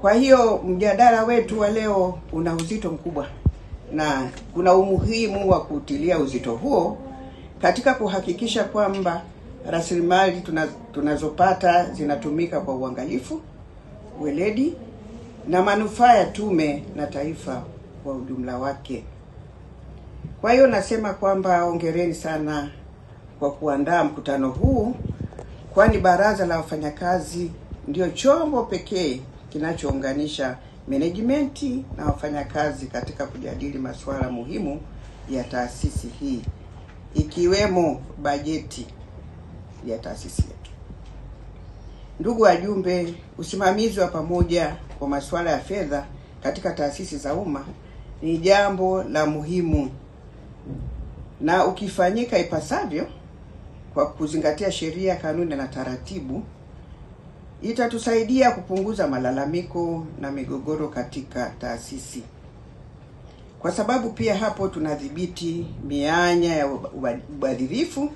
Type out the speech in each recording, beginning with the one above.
Kwa hiyo mjadala wetu wa leo una uzito mkubwa na kuna umuhimu wa kutilia uzito huo katika kuhakikisha kwamba rasilimali tunazopata zinatumika kwa uangalifu, weledi na manufaa ya tume na taifa kwa ujumla wake. Kwa hiyo nasema kwamba hongereni sana kwa kuandaa mkutano huu, kwani Baraza la Wafanyakazi ndio chombo pekee kinachounganisha management na wafanyakazi katika kujadili masuala muhimu ya taasisi hii, ikiwemo bajeti ya taasisi yetu. Ndugu wajumbe, usimamizi wa pamoja kwa masuala ya fedha katika taasisi za umma ni jambo la muhimu, na ukifanyika ipasavyo kwa kuzingatia sheria, kanuni na taratibu, itatusaidia kupunguza malalamiko na migogoro katika taasisi. Kwa sababu pia hapo tunadhibiti mianya ya ubadhirifu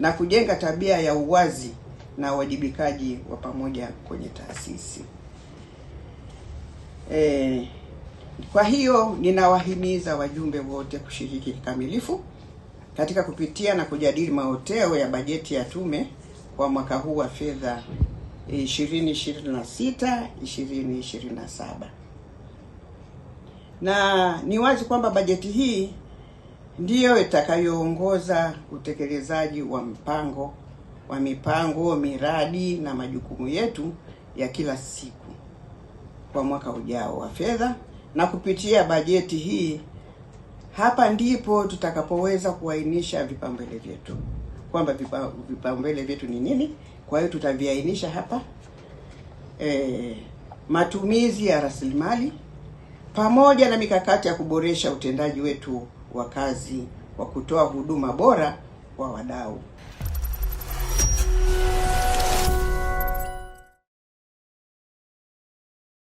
na kujenga tabia ya uwazi na uwajibikaji wa pamoja kwenye taasisi. Kwa hiyo ninawahimiza wajumbe wote kushiriki kikamilifu katika kupitia na kujadili maoteo ya bajeti ya tume kwa mwaka huu wa fedha 2026-2027. Na ni wazi kwamba bajeti hii ndiyo itakayoongoza utekelezaji wa mipango, miradi na majukumu yetu ya kila siku kwa mwaka ujao wa fedha. Na kupitia bajeti hii, hapa ndipo tutakapoweza kuainisha vipaumbele vyetu, kwamba vipaumbele vyetu ni nini. Kwa hiyo tutaviainisha hapa, matumizi ya rasilimali pamoja na mikakati ya kuboresha utendaji wetu wa kazi wa kutoa huduma bora kwa wadau.